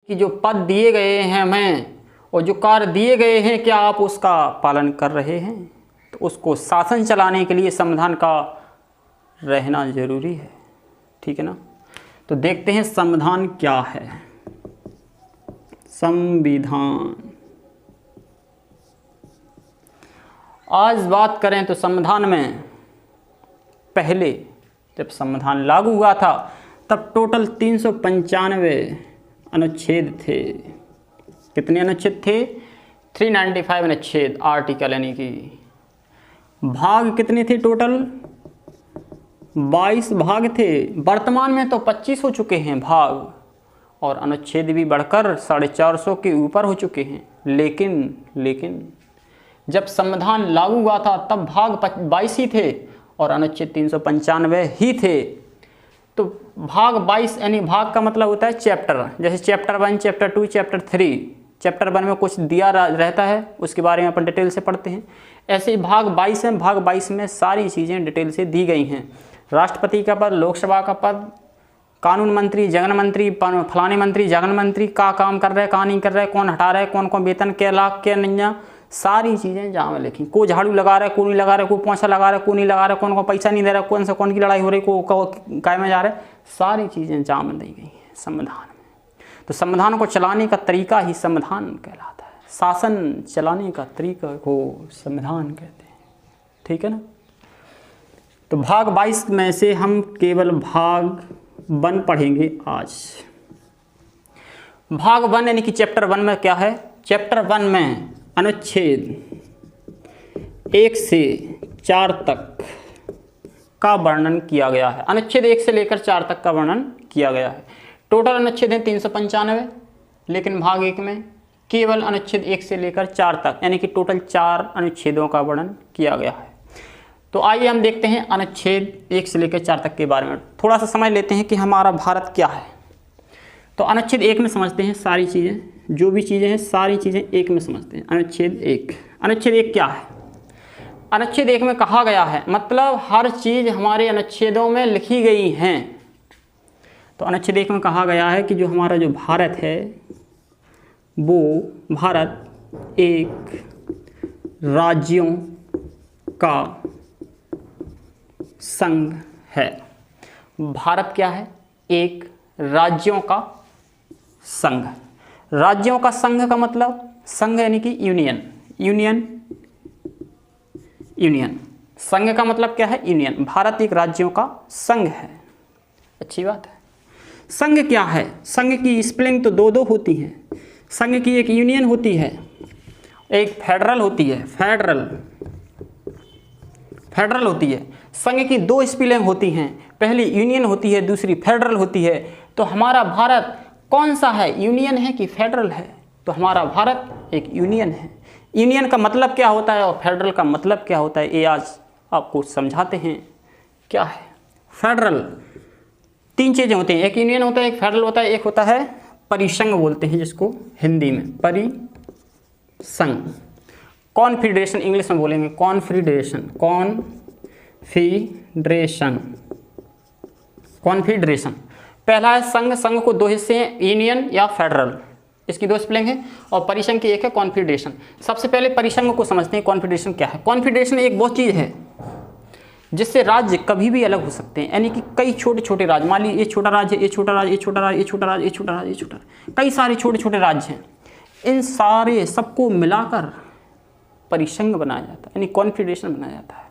कि जो पद दिए गए हैं हमें और जो कार्य दिए गए हैं, क्या आप उसका पालन कर रहे हैं? तो उसको शासन चलाने के लिए संविधान का रहना जरूरी है, ठीक है ना। तो देखते हैं संविधान क्या है। संविधान, आज बात करें तो संविधान में पहले जब संविधान लागू हुआ था तब टोटल 395 अनुच्छेद थे। कितने अनुच्छेद थे? 395 अनुच्छेद, आर्टिकल, यानी कि भाग कितने थे? टोटल 22 भाग थे। वर्तमान में तो 25 हो चुके हैं भाग, और अनुच्छेद भी बढ़कर 450 के ऊपर हो चुके हैं। लेकिन जब संविधान लागू हुआ था तब भाग 22 ही थे और अनुच्छेद 395 ही थे। तो भाग 22 यानी भाग का मतलब होता है चैप्टर, जैसे चैप्टर 1, चैप्टर 2, चैप्टर 3। चैप्टर 1 में कुछ दिया रहता है, उसके बारे में अपन डिटेल से पढ़ते हैं। ऐसे ही भाग 22 है, भाग 22 में सारी चीज़ें डिटेल से दी गई हैं। राष्ट्रपति का पद, लोकसभा का पद, कानून मंत्री, जगन मंत्री, फलाने मंत्री, जगन मंत्री का काम कर रहे हैं, कहाँ नहीं कर रहे, कौन हटा रहे, कौन कौन वेतन, क्या लाख, क्या नहीं, सारी चीज़ें जहाँ में लिखी। को झाड़ू लगा रहा है, को नहीं लगा रहा है, को पोंछा लगा रहा है, को नहीं लगा रहा है, कौन को पैसा नहीं दे रहा है, कौन से कौन की लड़ाई हो रही, को काय में जा रहा है, सारी चीज़ें जहाँ में दी गई हैं संविधान में। तो संविधान को चलाने का तरीका ही संविधान कहलाता है। शासन चलाने का तरीका को संविधान कहते हैं, ठीक है ना। तो भाग 22 में से हम केवल भाग 1 पढ़ेंगे आज। भाग 1 यानी कि चैप्टर 1 में क्या है? चैप्टर 1 में अनुच्छेद 1 से 4 तक का वर्णन किया गया है। अनुच्छेद 1 से लेकर 4 तक का वर्णन किया गया है। टोटल अनुच्छेद हैं 395, लेकिन भाग 1 में केवल अनुच्छेद 1 से लेकर 4 तक, यानी कि टोटल 4 अनुच्छेदों का वर्णन किया गया है। तो आइए हम देखते हैं अनुच्छेद 1 से लेकर 4 तक के बारे में। थोड़ा सा समझ लेते हैं कि हमारा भारत क्या है। तो अनुच्छेद 1 में समझते हैं सारी चीज़ें, जो भी चीज़ें हैं सारी चीज़ें 1 में समझते हैं। अनुच्छेद 1, अनुच्छेद 1 क्या है? अनुच्छेद 1 में कहा गया है, मतलब हर चीज़ हमारे अनुच्छेदों में लिखी गई हैं। तो अनुच्छेद 1 में कहा गया है कि जो हमारा जो भारत है वो भारत एक राज्यों का संघ है। भारत क्या है? एक राज्यों का संघ। राज्यों का संघ का मतलब, संघ यानी कि यूनियन, यूनियन। संघ का मतलब क्या है? यूनियन। भारत एक राज्यों का संघ है, अच्छी बात है। संघ क्या है? संघ की स्पेलिंग तो दो होती हैं। संघ की एक यूनियन होती है, एक फेडरल होती है, फेडरल होती है। संघ की 2 स्पेलिंग होती हैं, पहली यूनियन होती है, दूसरी फेडरल होती है। तो हमारा भारत कौन सा है? यूनियन है कि फेडरल है? तो हमारा भारत एक यूनियन है। यूनियन का मतलब क्या होता है और फेडरल का मतलब क्या होता है, ये आज आपको समझाते हैं। क्या है फेडरल? 3 चीज़ें होती हैं, एक यूनियन होता है, एक फेडरल होता है, एक होता है परिसंघ बोलते हैं जिसको हिंदी में परिसंघ। कॉन्फेडरेशन इंग्लिश में बोलेंगे, कॉन्फेडरेशन, कॉन्फेडरेशन। पहला है संघ, संघ को 2 हिस्से हैं, यूनियन या फेडरल, इसकी 2 स्पेलिंग है, और परिसंघ की एक है कॉन्फेडरेशन। सबसे पहले परिसंघ को समझते हैं, कॉन्फेडरेशन क्या है। कॉन्फेडरेशन एक वो चीज़ है जिससे राज्य कभी भी अलग हो सकते हैं, यानी कि कई छोटे छोटे राज्य, मान लीजिए ये छोटा राज्य, ये छोटा राज्य, ये छोटा राज्य, ये छोटा राज्य, ये छोटा राज्य, ये छोटा, कई सारे छोटे छोटे राज्य हैं। इन सारे सबको मिलाकर परिसंघ बनाया जाता है, यानी कॉन्फेडरेशन बनाया जाता है।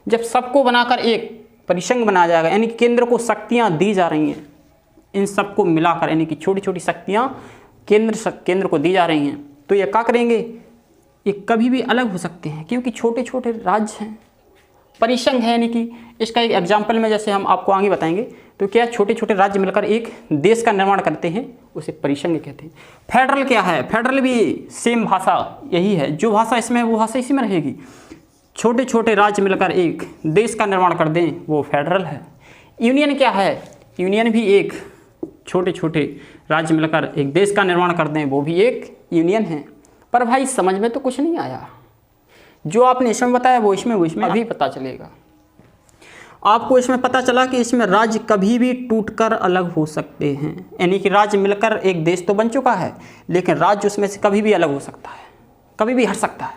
जब सबको बनाकर एक परिसंघ बनाया जाएगा, यानी केंद्र को शक्तियाँ दी जा रही हैं, इन सबको मिलाकर, यानी कि छोटी छोटी शक्तियाँ केंद्र को दी जा रही हैं, तो ये क्या करेंगे? ये कभी भी अलग हो सकते हैं क्योंकि छोटे छोटे राज्य हैं। परिसंघ है, यानी कि इसका एक एग्जाम्पल में जैसे हम आपको आगे बताएंगे, तो क्या छोटे छोटे राज्य मिलकर एक देश का निर्माण करते हैं, उसे परिसंघ कहते हैं। फेडरल क्या है? फेडरल भी सेम भाषा यही है, जो भाषा इसमें है वो भाषा इसी में रहेगी। छोटे छोटे राज्य मिलकर एक देश का निर्माण कर दें, वो फेडरल है। यूनियन क्या है? यूनियन भी एक छोटे छोटे राज्य मिलकर एक देश का निर्माण कर दें, वो भी एक यूनियन है। पर भाई समझ में तो कुछ नहीं आया, जो आपने इसमें बताया वो इसमें अभी पता चलेगा। आपको इसमें पता चला कि इसमें राज्य कभी भी टूटकर अलग हो सकते हैं, यानी कि राज्य मिलकर एक देश तो बन चुका है, लेकिन राज्य उसमें से कभी भी अलग हो सकता है, कभी भी हट सकता है।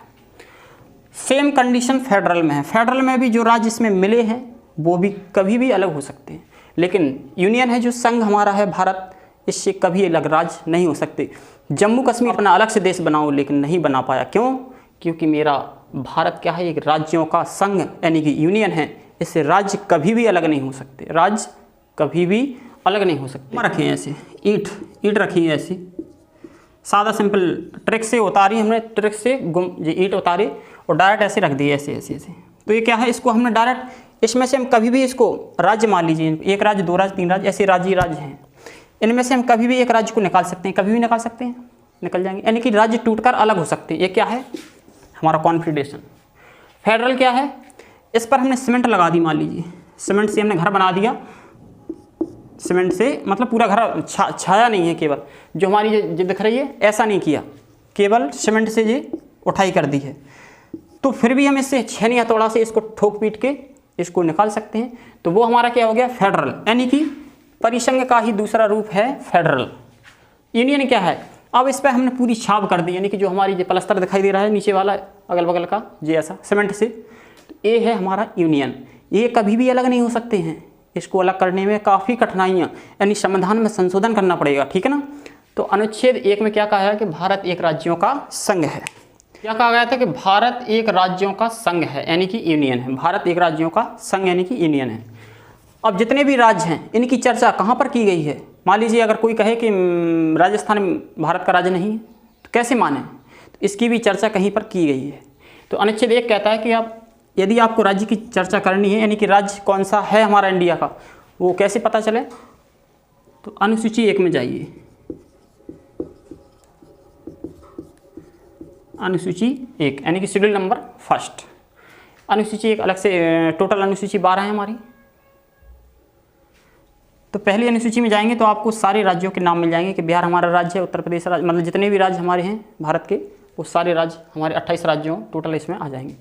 सेम कंडीशन फेडरल में है। फेडरल में भी जो राज्य इसमें मिले हैं वो भी कभी भी अलग हो सकते हैं, लेकिन यूनियन है जो संघ हमारा है भारत, इससे कभी अलग राज्य नहीं हो सकते। जम्मू कश्मीर अपना अलग से देश बनाओ, लेकिन नहीं बना पाया। क्यों? क्योंकि मेरा भारत क्या है, एक राज्यों का संघ यानी कि यूनियन है, इससे राज्य कभी भी अलग नहीं हो सकते, राज्य कभी भी अलग नहीं हो सकते। रखे हैं ऐसे ईंट रखी है ऐसी, सादा सिंपल ट्रिक से उतारी हमने, ट्रिक से ईंट उतारी और डायरेक्ट ऐसे रख दिए, ऐसे ऐसे ऐसे। तो ये क्या है, इसको हमने डायरेक्ट इसमें से हम कभी भी इसको राज्य मान लीजिए, एक राज्य, दो राज्य, तीन राज्य, ऐसे राज्य हैं, इनमें से हम कभी भी एक राज्य को निकाल सकते हैं, कभी भी निकाल सकते हैं, निकल जाएंगे, यानी कि राज्य टूटकर अलग हो सकते हैं। ये क्या है, हमारा कॉन्फेडरेशन। फेडरल क्या है, इस पर हमने सीमेंट लगा दी, मान लीजिए सीमेंट से हमने घर बना दिया, सीमेंट से मतलब पूरा घर छाया नहीं है, केवल जो हमारी ये दिख रही है ऐसा नहीं किया, केवल सीमेंट से ये उठाई कर दी है। तो फिर भी हम इससे छेनी हथौड़ा से इसको ठोक पीट के इसको निकाल सकते हैं। तो वो हमारा क्या हो गया, फेडरल, यानी कि परिसंघ का ही दूसरा रूप है फेडरल। यूनियन क्या है, अब इस पर हमने पूरी छाप कर दी, यानी कि जो हमारी ये प्लस्तर दिखाई दे रहा है नीचे वाला अगल बगल का ये ऐसा सीमेंट से, तो ये है हमारा यूनियन। ये कभी भी अलग नहीं हो सकते हैं, इसको अलग करने में काफ़ी कठिनाइयाँ, यानी संविधान में संशोधन करना पड़ेगा, ठीक है ना। तो अनुच्छेद 1 में क्या कहा है कि भारत एक राज्यों का संघ है। क्या कहा गया था कि भारत एक राज्यों का संघ है, यानी कि यूनियन है। भारत एक राज्यों का संघ यानी कि यूनियन है। अब जितने भी राज्य हैं इनकी चर्चा कहाँ पर की गई है। मान लीजिए अगर कोई कहे कि राजस्थान भारत का राज्य नहीं है तो कैसे माने, तो इसकी भी चर्चा कहीं पर की गई है। तो अनुच्छेद 1 कहता है कि आप यदि आपको राज्य की चर्चा करनी है, यानी कि राज्य कौन सा है हमारा इंडिया का, वो कैसे पता चले, तो अनुसूची 1 में जाइए। अनुसूची 1 यानी कि शेड्यूल नंबर 1 अनुसूची 1 अलग से, टोटल अनुसूची 12 है हमारी। तो पहली अनुसूची में जाएंगे तो आपको सारे राज्यों के नाम मिल जाएंगे कि बिहार हमारा राज्य है, उत्तर प्रदेश राज्य, मतलब जितने भी राज्य हमारे हैं भारत के वो सारे राज्य हमारे 28 राज्यों टोटल इसमें आ जाएंगे।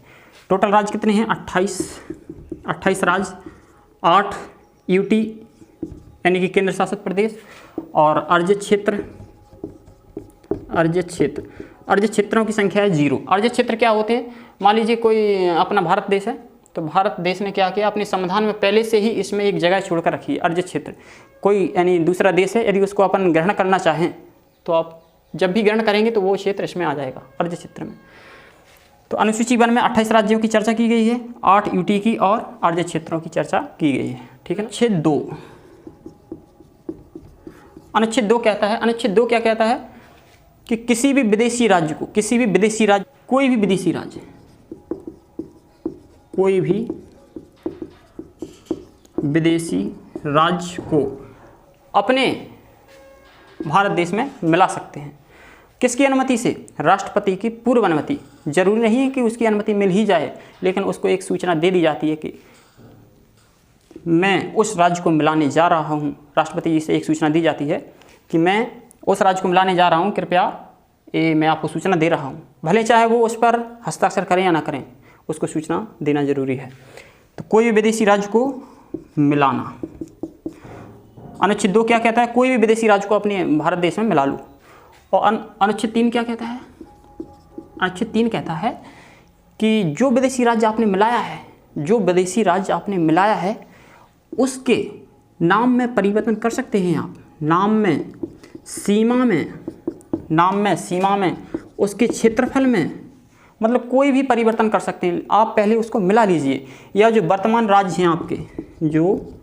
टोटल राज्य कितने हैं, 28 राज्य, 8 यूटी यानी कि केंद्र शासित प्रदेश, और अर्जित क्षेत्रों की संख्या है 0। अर्जित क्षेत्र क्या होते हैं, मान लीजिए कोई अपना भारत देश है, तो भारत देश ने क्या किया, अपने संविधान में पहले से ही इसमें एक जगह छोड़कर रखी है अर्जित क्षेत्र। कोई यानी दूसरा देश है, यदि उसको अपन ग्रहण करना चाहें तो आप जब भी ग्रहण करेंगे तो वो क्षेत्र इसमें आ जाएगा, अर्जित क्षेत्र में। तो अनुसूची 1 में 28 राज्यों की चर्चा की गई है, 8 यूटी की और अर्जित क्षेत्रों की चर्चा की गई है, ठीक है ना। अनुच्छेद 2 कहता है, अनुच्छेद 2 क्या कहता है कि किसी भी विदेशी राज्य, कोई भी विदेशी राज्य को अपने भारत देश में मिला सकते हैं। किसकी अनुमति से, राष्ट्रपति की पूर्व अनुमति। जरूरी नहीं है कि उसकी अनुमति मिल ही जाए, लेकिन उसको एक सूचना दे दी जाती है कि मैं उस राज्य को मिलाने जा रहा हूँ। राष्ट्रपति जी से एक सूचना दी जाती है कि मैं उस राज्य को मिलाने जा रहा हूँ, कृपया ये मैं आपको सूचना दे रहा हूँ। भले चाहे वो उस पर हस्ताक्षर करें या ना करें, उसको सूचना देना जरूरी है। तो कोई भी विदेशी राज्य को मिलाना। अनुच्छेद 2 क्या कहता है, कोई भी विदेशी राज्य को अपने भारत देश में मिला लूँ। और अनुच्छेद 3 क्या कहता है, अनुच्छेद 3 कहता है कि जो विदेशी राज्य आपने मिलाया है, उसके नाम में परिवर्तन कर सकते हैं आप। नाम में, सीमा में, उसके क्षेत्रफल में, मतलब कोई भी परिवर्तन कर सकते हैं आप। पहले उसको मिला लीजिए, या जो वर्तमान राज्य हैं आपके, जो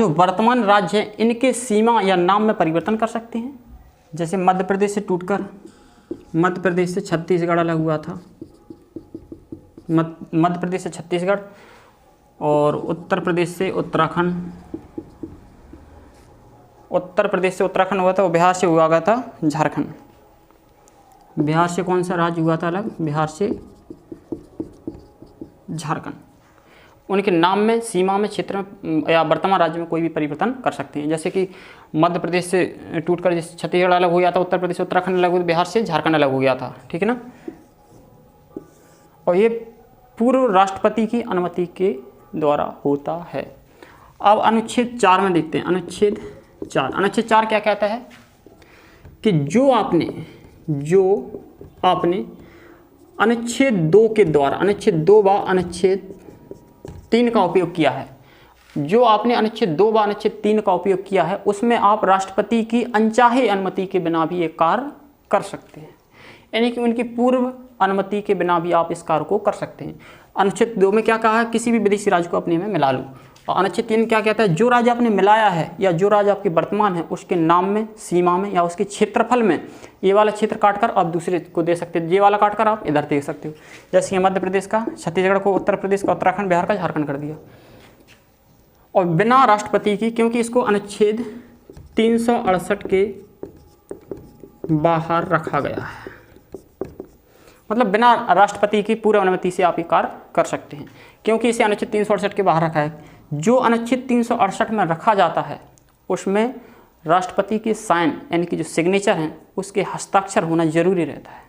वर्तमान राज्य हैं, इनके सीमा या नाम में परिवर्तन कर सकते हैं। जैसे मध्य प्रदेश से टूटकर मध्य प्रदेश से छत्तीसगढ़ अलग हुआ था, मध्य प्रदेश से छत्तीसगढ़, और उत्तर प्रदेश से उत्तराखंड हुआ था, और बिहार से हुआ गया था झारखंड। बिहार से कौन सा राज्य हुआ था अलग, बिहार से झारखंड। उनके नाम में, सीमा में, क्षेत्र में या वर्तमान राज्य में कोई भी परिवर्तन कर सकते हैं। जैसे कि मध्य प्रदेश से टूटकर जैसे छत्तीसगढ़ अलग हो गया था, उत्तर प्रदेश से उत्तराखंड अलग हो गया, बिहार से झारखंड अलग हो गया था, ठीक है ना। और ये पूर्व राष्ट्रपति की अनुमति के द्वारा होता है। अब अनुच्छेद 4 में देखते हैं। अनुच्छेद 4 क्या कहता है कि जो आपने अनुच्छेद 2 के द्वारा, अनुच्छेद 2 व अनुच्छेद 3 का उपयोग किया है, जो आपने अनुच्छेद 2 व अनुच्छेद 3 का उपयोग किया है, उसमें आप राष्ट्रपति की अनचाहे अनुमति के बिना भी ये कार्य कर सकते हैं। यानी कि उनकी पूर्व अनुमति के बिना भी आप इस कार्य को कर सकते हैं। अनुच्छेद 2 में क्या कहा है, किसी भी विदेशी राज्य को अपने में मिला लो। और अनुच्छेद 3 क्या कहता है, जो राज्य आपने मिलाया है या जो राज्य आपके वर्तमान है उसके नाम में, सीमा में या उसके क्षेत्रफल में ये वाला क्षेत्र काटकर आप दूसरे को दे सकते हो, ये वाला काटकर आप इधर दे सकते हो। जैसे कि मध्य प्रदेश का छत्तीसगढ़ को, उत्तर प्रदेश का उत्तराखंड, बिहार का झारखंड कर दिया। और बिना राष्ट्रपति की, क्योंकि इसको अनुच्छेद 368 के बाहर रखा गया है, मतलब बिना राष्ट्रपति की पूर्व अनुमति से आप ये कार्य कर सकते हैं, क्योंकि इसे अनुच्छेद 368 के बाहर रखा है। जो अनुच्छेद 368 में रखा जाता है उसमें राष्ट्रपति के साइन यानी कि जो सिग्नेचर हैं उसके हस्ताक्षर होना जरूरी रहता है।